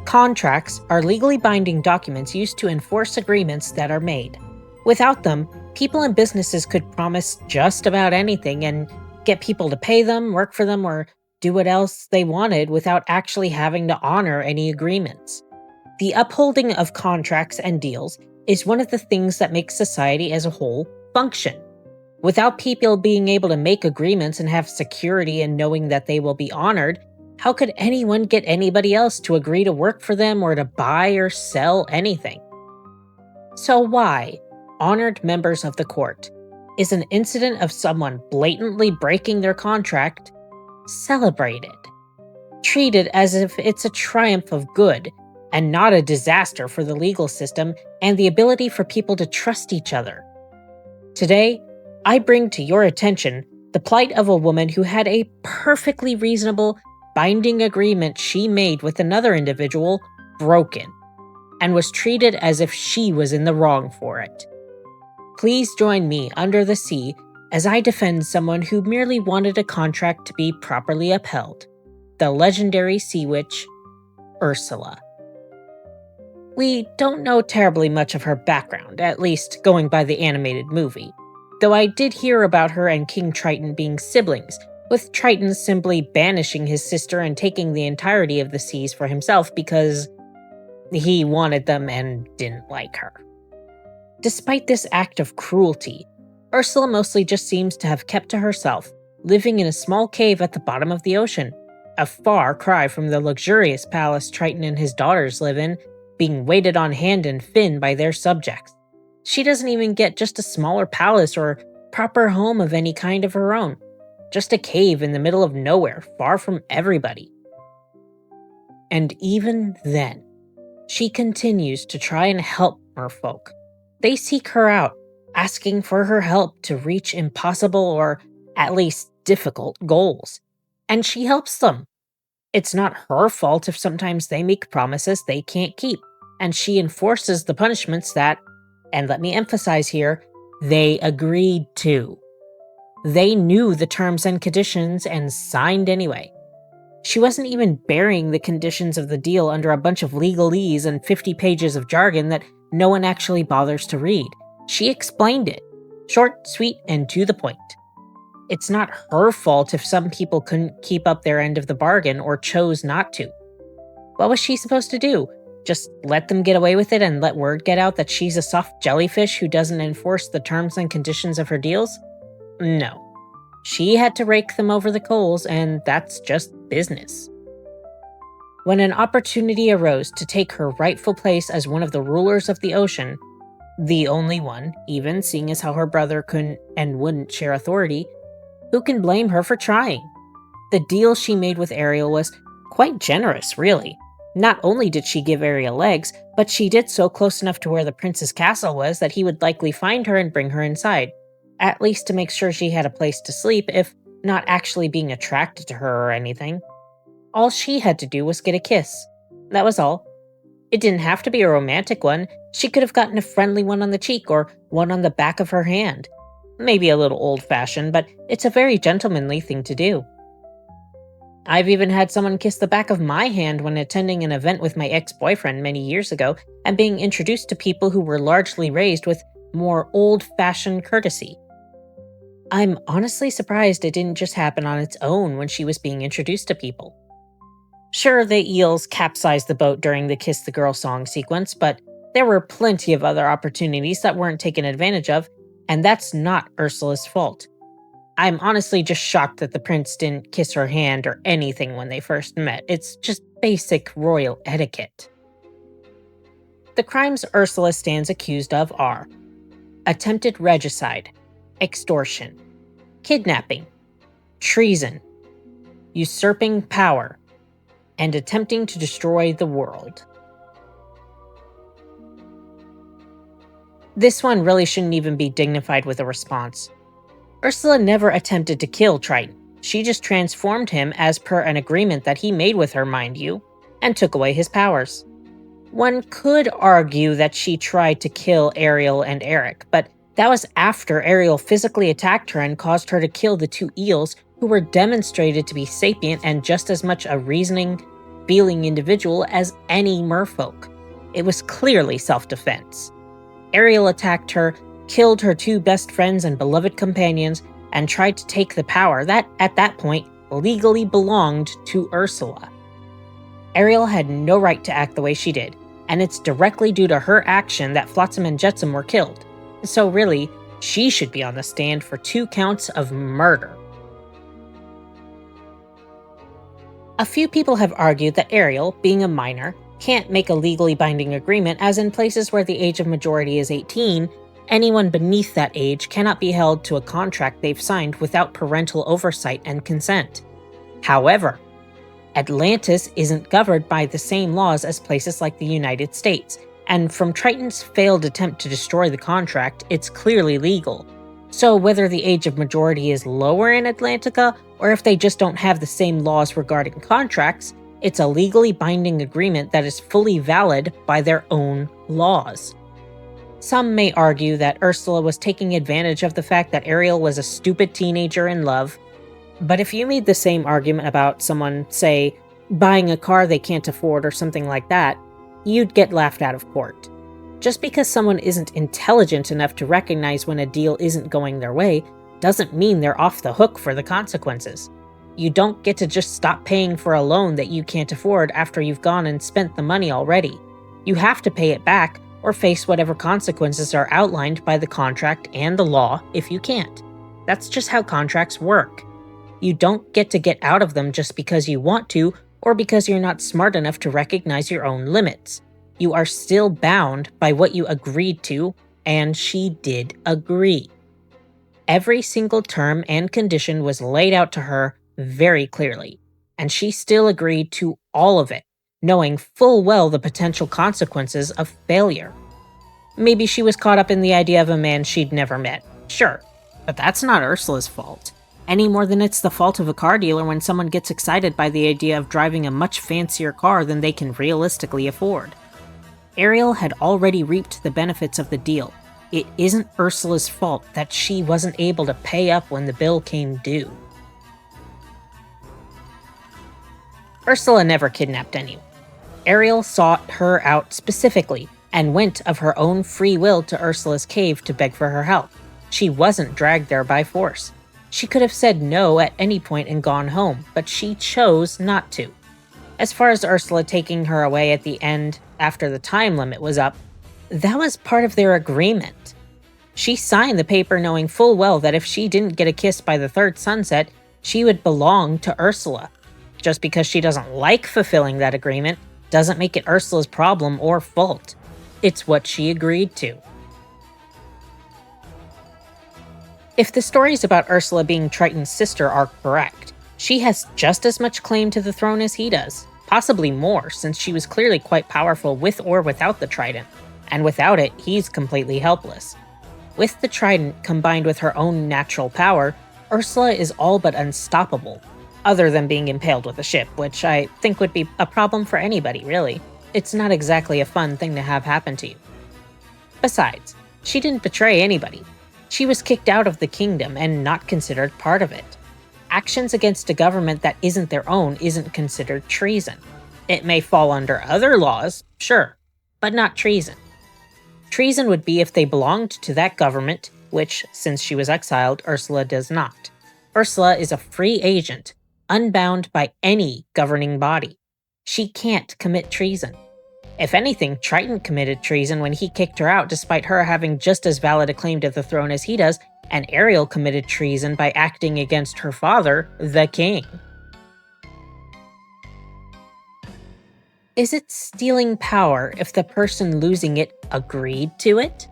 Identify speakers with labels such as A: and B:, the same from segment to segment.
A: Contracts are legally binding documents used to enforce agreements that are made. Without them, people and businesses could promise just about anything and get people to pay them, work for them, or do what else they wanted without actually having to honor any agreements. The upholding of contracts and deals is one of the things that makes society as a whole function. Without people being able to make agreements and have security in knowing that they will be honored, how could anyone get anybody else to agree to work for them or to buy or sell anything? So why, honored members of the court, is an incident of someone blatantly breaking their contract celebrated, treated as if it's a triumph of good and not a disaster for the legal system and the ability for people to trust each other? Today, I bring to your attention the plight of a woman who had a perfectly reasonable, binding agreement she made with another individual broken, and was treated as if she was in the wrong for it. Please join me under the sea as I defend someone who merely wanted a contract to be properly upheld, the legendary sea witch, Ursula. We don't know terribly much of her background, at least going by the animated movie, though I did hear about her and King Triton being siblings, with Triton simply banishing his sister and taking the entirety of the seas for himself because he wanted them and didn't like her. Despite this act of cruelty, Ursula mostly just seems to have kept to herself, living in a small cave at the bottom of the ocean, a far cry from the luxurious palace Triton and his daughters live in, being waited on hand and fin by their subjects. She doesn't even get just a smaller palace or proper home of any kind of her own, just a cave in the middle of nowhere, far from everybody. And even then, she continues to try and help merfolk. They seek her out, asking for her help to reach impossible or at least difficult goals. And she helps them. It's not her fault if sometimes they make promises they can't keep, and she enforces the punishments that, and let me emphasize here, they agreed to. They knew the terms and conditions and signed anyway. She wasn't even burying the conditions of the deal under a bunch of legalese and 50 pages of jargon that no one actually bothers to read. She explained it. Short, sweet, and to the point. It's not her fault if some people couldn't keep up their end of the bargain or chose not to. What was she supposed to do? Just let them get away with it and let word get out that she's a soft jellyfish who doesn't enforce the terms and conditions of her deals? No. She had to rake them over the coals, and that's just business. When an opportunity arose to take her rightful place as one of the rulers of the ocean, the only one, even seeing as how her brother couldn't and wouldn't share authority, who can blame her for trying? The deal she made with Ariel was quite generous, really. Not only did she give Ariel legs, but she did so close enough to where the prince's castle was that he would likely find her and bring her inside, at least to make sure she had a place to sleep, if not actually being attracted to her or anything. All she had to do was get a kiss. That was all. It didn't have to be a romantic one. She could have gotten a friendly one on the cheek or one on the back of her hand. Maybe a little old-fashioned, but it's a very gentlemanly thing to do. I've even had someone kiss the back of my hand when attending an event with my ex-boyfriend many years ago and being introduced to people who were largely raised with more old-fashioned courtesy. I'm honestly surprised it didn't just happen on its own when she was being introduced to people. Sure, the eels capsized the boat during the Kiss the Girl song sequence, but there were plenty of other opportunities that weren't taken advantage of, and that's not Ursula's fault. I'm honestly just shocked that the prince didn't kiss her hand or anything when they first met. It's just basic royal etiquette. The crimes Ursula stands accused of are attempted regicide, extortion, kidnapping, treason, usurping power, and attempting to destroy the world. This one really shouldn't even be dignified with a response. Ursula never attempted to kill Triton. She just transformed him as per an agreement that he made with her, mind you, and took away his powers. One could argue that she tried to kill Ariel and Eric, but that was after Ariel physically attacked her and caused her to kill the two eels who were demonstrated to be sapient and just as much a reasoning, feeling individual as any merfolk. It was clearly self-defense. Ariel attacked her, killed her two best friends and beloved companions, and tried to take the power that, at that point, legally belonged to Ursula. Ariel had no right to act the way she did, and it's directly due to her action that Flotsam and Jetsam were killed. So really, she should be on the stand for 2 counts of murder. A few people have argued that Ariel, being a minor, can't make a legally binding agreement, as in places where the age of majority is 18, anyone beneath that age cannot be held to a contract they've signed without parental oversight and consent. However, Atlantis isn't governed by the same laws as places like the United States, and from Triton's failed attempt to destroy the contract, it's clearly legal. So whether the age of majority is lower in Atlantica, or if they just don't have the same laws regarding contracts, it's a legally binding agreement that is fully valid by their own laws. Some may argue that Ursula was taking advantage of the fact that Ariel was a stupid teenager in love, but if you made the same argument about someone, say, buying a car they can't afford or something like that, you'd get laughed out of court. Just because someone isn't intelligent enough to recognize when a deal isn't going their way, doesn't mean they're off the hook for the consequences. You don't get to just stop paying for a loan that you can't afford after you've gone and spent the money already. You have to pay it back or face whatever consequences are outlined by the contract and the law if you can't. That's just how contracts work. You don't get to get out of them just because you want to or because you're not smart enough to recognize your own limits. You are still bound by what you agreed to, and she did agree. Every single term and condition was laid out to her very clearly, and she still agreed to all of it, knowing full well the potential consequences of failure. Maybe she was caught up in the idea of a man she'd never met, sure, but that's not Ursula's fault, any more than it's the fault of a car dealer when someone gets excited by the idea of driving a much fancier car than they can realistically afford. Ariel had already reaped the benefits of the deal. It isn't Ursula's fault that she wasn't able to pay up when the bill came due. Ursula never kidnapped anyone. Ariel sought her out specifically and went of her own free will to Ursula's cave to beg for her help. She wasn't dragged there by force. She could have said no at any point and gone home, but she chose not to. As far as Ursula taking her away at the end, after the time limit was up, that was part of their agreement. She signed the paper knowing full well that if she didn't get a kiss by the 3rd sunset, she would belong to Ursula. Just because she doesn't like fulfilling that agreement doesn't make it Ursula's problem or fault. It's what she agreed to. If the stories about Ursula being Triton's sister are correct, she has just as much claim to the throne as he does, possibly more, since she was clearly quite powerful with or without the trident, and without it, he's completely helpless. With the trident combined with her own natural power, Ursula is all but unstoppable, other than being impaled with a ship, which I think would be a problem for anybody, really. It's not exactly a fun thing to have happen to you. Besides, she didn't betray anybody. She was kicked out of the kingdom and not considered part of it. Actions against a government that isn't their own isn't considered treason. It may fall under other laws, sure, but not treason. Treason would be if they belonged to that government, which, since she was exiled, Ursula does not. Ursula is a free agent, unbound by any governing body. She can't commit treason. If anything, Triton committed treason when he kicked her out despite her having just as valid a claim to the throne as he does, and Ariel committed treason by acting against her father, the king. Is it stealing power if the person losing it agreed to it?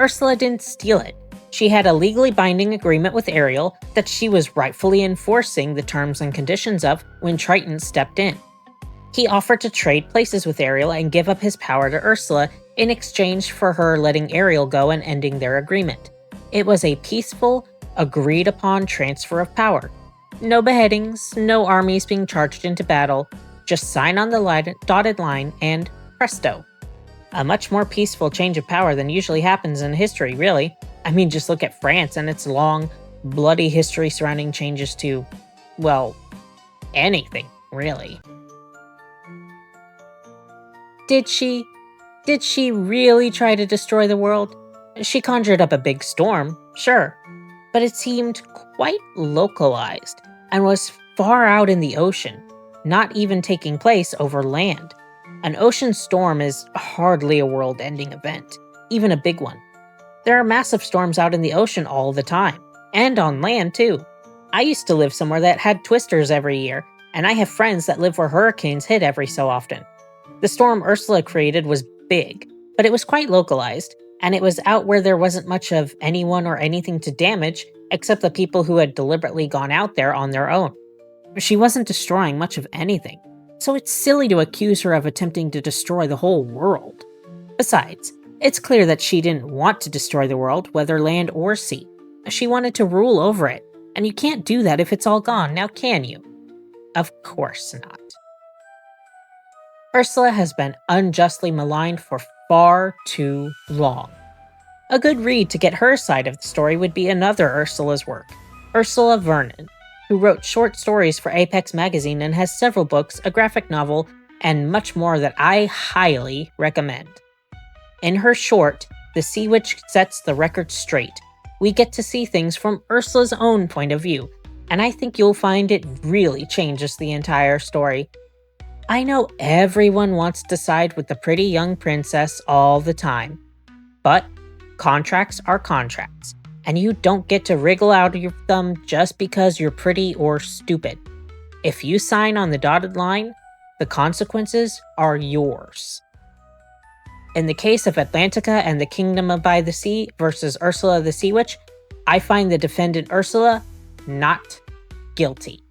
A: Ursula didn't steal it. She had a legally binding agreement with Ariel that she was rightfully enforcing the terms and conditions of when Triton stepped in. He offered to trade places with Ariel and give up his power to Ursula in exchange for her letting Ariel go and ending their agreement. It was a peaceful, agreed-upon transfer of power. No beheadings, no armies being charged into battle, just sign on the dotted line and presto. A much more peaceful change of power than usually happens in history, really. I mean, just look at France and its long, bloody history surrounding changes to, well, anything, really. Did she? Did she really try to destroy the world? She conjured up a big storm, sure, but it seemed quite localized and was far out in the ocean, not even taking place over land. An ocean storm is hardly a world ending event, even a big one. There are massive storms out in the ocean all the time, and on land too. I used to live somewhere that had twisters every year, and I have friends that live where hurricanes hit every so often. The storm Ursula created was big, but it was quite localized, and it was out where there wasn't much of anyone or anything to damage except the people who had deliberately gone out there on their own. She wasn't destroying much of anything, so it's silly to accuse her of attempting to destroy the whole world. Besides, it's clear that she didn't want to destroy the world, whether land or sea. She wanted to rule over it, and you can't do that if it's all gone, now can you? Of course not. Ursula has been unjustly maligned for far too long. A good read to get her side of the story would be another Ursula's work, Ursula Vernon, who wrote short stories for Apex magazine and has several books, a graphic novel, and much more that I highly recommend. In her short, The Sea Witch Sets the Record Straight, we get to see things from Ursula's own point of view, and I think you'll find it really changes the entire story. I know everyone wants to side with the pretty young princess all the time, but contracts are contracts, and you don't get to wriggle out of them just because you're pretty or stupid. If you sign on the dotted line, the consequences are yours. In the case of Atlantica and the Kingdom of by the Sea versus Ursula the Sea Witch, I find the defendant Ursula not guilty.